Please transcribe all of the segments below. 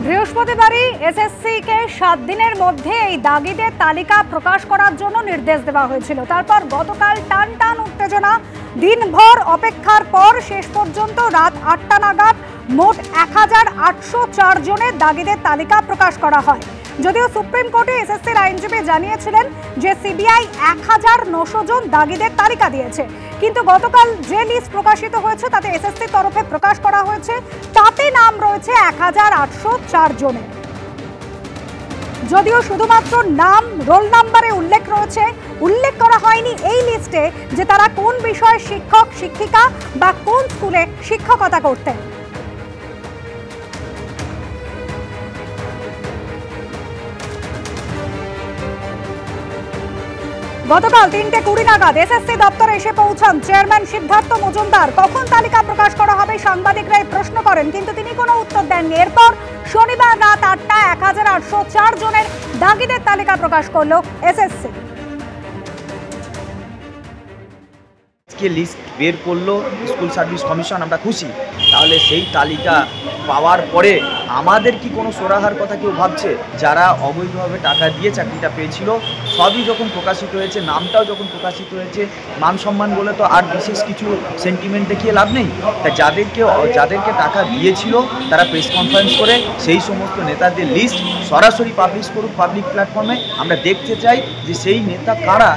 বৃহস্পতিবারই SSC কে 7 দিনের মধ্যে এই দাগিদের তালিকা প্রকাশ করার জন্য নির্দেশ দেওয়া হয়েছিল। তারপর গতকাল টান উত্তেজনা, দিনভর অপেক্ষার পর শেষ পর্যন্ত রাত 8টা নাগাদ মোট 1804 জনের দাগিদের তালিকা প্রকাশ করা হয়। যদিও সুপ্রিম কোর্টে এসএসসির আইনজীবী জানিয়েছিলেন যে সিবিআই 1900 জন দাগিদের তালিকা দিয়েছে, কিন্তু গতকাল যে লিস্ট প্রকাশিত হয়েছে তাতে এসএসসির তরফে প্রকাশ করা হয়েছে, তাতে নাম রয়েছে 1804 জনের। যদিও শুধুমাত্র নাম, রোল নাম্বারে উল্লেখ করা হয়নি এই লিস্টে যে তারা কোন বিষয়ে শিক্ষক শিক্ষিকা বা কোন স্কুলে শিক্ষকতা করতেন। গতকাল 3:20 নাগাদ এসএসসি দপ্তরে এসে পৌঁছান চেয়ারম্যান সিদ্ধার্থ মজুমদার। কখন তালিকা প্রকাশ করা হবে সাংবাদিকরা প্রশ্ন করেন, কিন্তু তিনি কোনো উত্তর দেননি। এরপর শনিবার রাত 8টায় 1804 জনের দাগিদের তালিকা প্রকাশ করলো এসএসসি। লিস্ট বের করলো স্কুল সার্ভিস কমিশন, আমরা খুশি। তাহলে সেই তালিকা পাওয়ার পরে আমাদের কি কোনো সোরাহার কথা কেউ ভাবছে? যারা অবৈধভাবে টাকা দিয়ে চাকরিটা পেয়েছিল সবই যখন প্রকাশিত হয়েছে, নামটাও যখন প্রকাশিত হয়েছে, মান সম্মান বলে তো আর বিশেষ কিছু সেন্টিমেন্ট দেখিয়ে লাভ নেই। তাই যাদেরকে টাকা দিয়েছিল তারা প্রেস কনফারেন্স করে সেই সমস্ত নেতাদের লিস্ট সরাসরি পাবলিশ করুক পাবলিক প্ল্যাটফর্মে। আমরা দেখতে চাই যে সেই নেতা কারা।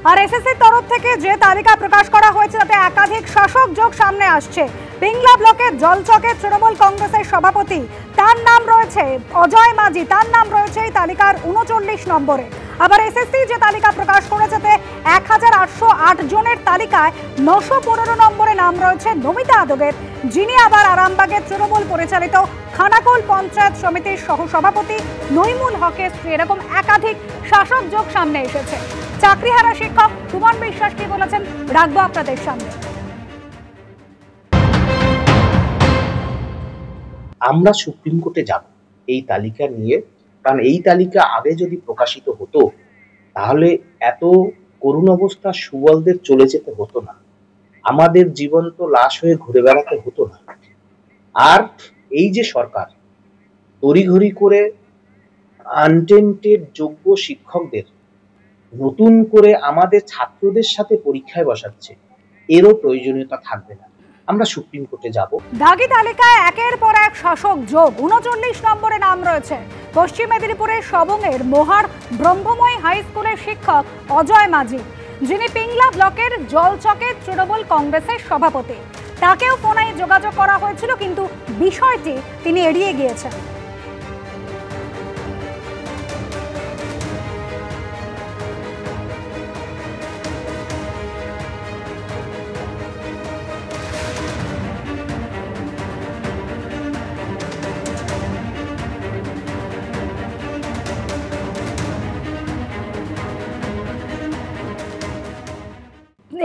আর এসএসসির তরফ থেকে যে তালিকা প্রকাশ করা হয়েছে তাতে একাধিক শাসক যোগ সামনে আসছে। পিংলা ব্লকের জলচকে তৃণমূল কংগ্রেসের সভাপতি, তার নাম রয়েছে অজয় মাঝি, তার নাম রয়েছে এই তালিকার 39 নম্বরে। আবার এসএসসি যে তালিকা প্রকাশ করেছে তাতে 1808 জনের তালিকায় 915 নম্বরে নাম রয়েছে নমিতা আদবের, যিনি আবার আরামবাগের তৃণমূল পরিচালিত খানাকুল পঞ্চায়েত সমিতির সহসভাপতি নইমুল হকের স্ত্রী। এরকম একাধিক শাসক যোগ সামনে এসেছে। চাকরিহারা শিক্ষক সুমন বিশ্বাস কি বলেছেন রাখবো আপনাদের সামনে। আমরা সুপ্রিম কোর্টে যাব এই তালিকা নিয়ে, কারণ এই তালিকা আগে যদি প্রকাশিত হতো তাহলে এত করুণ অবস্থা সুবলদের চলে যেতে হতো না, আমাদের জীবন্ত লাশ হয়ে ঘুরে বেড়াতে হতো না। আর এই যে সরকার তড়িঘড়ি করে আনটেন্টেড যোগ্য শিক্ষকদের নতুন করে আমাদের ছাত্রদের সাথে পরীক্ষায় বসাচ্ছে, এরও প্রয়োজনীয়তা থাকবে না। আমরা সুপ্রিম কোর্টে যাব। দাগি তালিকায় একের পর এক শাসক যোগ। 39 নম্বরে নাম রয়েছে পশ্চিম মেদিনীপুরের সবংয়ের মোহার ব্রহ্মময় হাই স্কুলের শিক্ষক অজয় মাঝি, যিনি পিংলা ব্লকের জলচকের তৃণমূল কংগ্রেসের সভাপতি। তাকেও ফোনে যোগাযোগ করা হয়েছিল, কিন্তু বিষয়টি তিনি এড়িয়ে গিয়েছেন।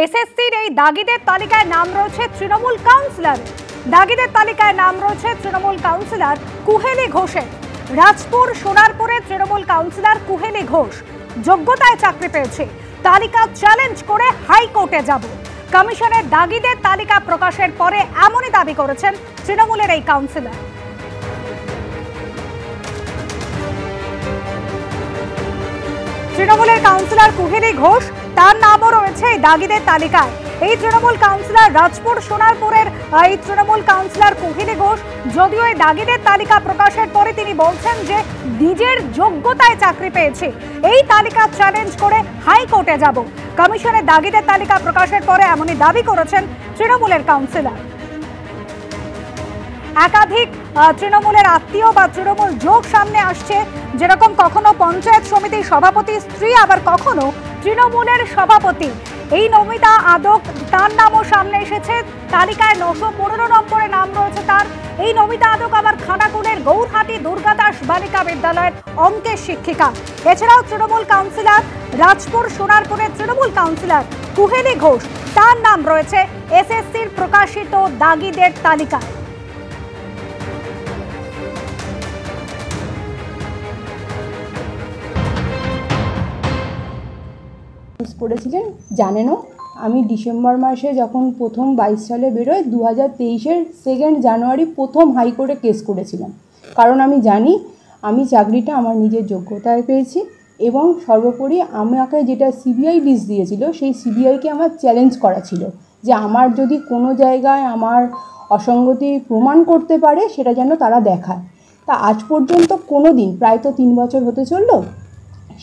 এসএসসির এই দাগিদের তালিকায় নাম রয়েছে তৃণমূল কাউন্সিলর, দাগিদের তালিকায় নাম রয়েছে তৃণমূল কাউন্সিলর কুহেলি ঘোষের। রাজপুর সোনারপুরে তৃণমূল কাউন্সিলর কুহেলি ঘোষ যোগ্যতায় চাকরি পেয়েছে। তালিকা চ্যালেঞ্জ করে হাইকোর্টে যাব। কমিশনের দাগিদের তালিকা প্রকাশের পরে এমনই দাবি করেছেন তৃণমূলের এই কাউন্সিলর। তৃণমূলের কাউন্সিলর কুহেলি ঘোষ, তার নামও রয়েছে এই দাগিদের তালিকায়। এই তৃণমূল কাউন্সিলর রাজপুর সোনারপুরের এই তৃণমূল কাউন্সিলর কুহেলি ঘোষ, যদিও এই দাগিদের তালিকা প্রকাশের পরে তিনি বলছেন যে নিজের যোগ্যতায় চাকরি পেয়েছে, এই তালিকা চ্যালেঞ্জ করে হাইকোর্টে যাব। কমিশনের দাগিদের তালিকা প্রকাশের পরে এমনই দাবি করেছেন তৃণমূলের কাউন্সিলর। একাধিক তৃণমূলের আত্মীয় বা তৃণমূল যোগ সামনে আসছে, যেরকম কখনো পঞ্চায়েত সমিতির সভাপতি স্ত্রী, আবার কখনো তৃণমূলের সভাপতি এই নমিতা আদক, তার নামও সামনে এসেছে। তালিকায় 915 নম্বরে নাম রয়েছে তার। এই নমিতা আদক আবার খানাকুলের গৌরহাটি দুর্গাদাস বালিকা বিদ্যালয়ের অঙ্কের শিক্ষিকা। এছাড়াও তৃণমূল কাউন্সিলর রাজপুর সোনারপুরের তৃণমূল কাউন্সিলর কুহেলি ঘোষ, তার নাম রয়েছে এসএসসির প্রকাশিত দাগিদের তালিকায়। করেছিলেন জানেনও, আমি ডিসেম্বর মাসে যখন প্রথম 22 সালে বেরোয় 2023-এর 2 জানুয়ারি প্রথম হাইকোর্টে কেস করেছিলাম। কারণ আমি জানি আমি চাকরিটা আমার নিজের যোগ্যতায় পেয়েছি এবং সর্বোপরি আমাকে যেটা সিবিআই লিস্ট দিয়েছিল সেই সিবিআইকে আমার চ্যালেঞ্জ করা ছিল যে আমার যদি কোনো জায়গায় আমার অসঙ্গতি প্রমাণ করতে পারে সেটা যেন তারা দেখায়। তা আজ পর্যন্ত কোনো দিন, প্রায় তো 3 বছর হতে চললো,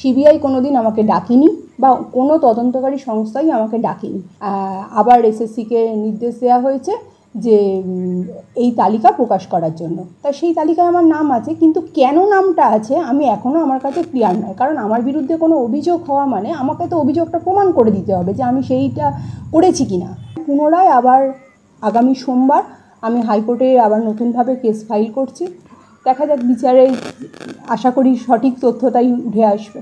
সিবিআই কোনো দিন আমাকে ডাকেনি বা কোনো তদন্তকারী সংস্থাই আমাকে ডাকেনি। আবার এসএসসিকে নির্দেশ দেওয়া হয়েছে যে এই তালিকা প্রকাশ করার জন্য। তা সেই তালিকায় আমার নাম আছে, কিন্তু কেন নামটা আছে আমি এখনও আমার কাছে ক্লিয়ার নয়। কারণ আমার বিরুদ্ধে কোনো অভিযোগ হওয়া মানে আমাকে তো অভিযোগটা প্রমাণ করে দিতে হবে যে আমি সেইটা করেছি কি না। পুনরায় আবার আগামী সোমবার আমি হাইকোর্টে আবার নতুনভাবে কেস ফাইল করছি। দেখা যাক বিচারে, আশা করি সঠিক তথ্যটাই উঠে আসবে।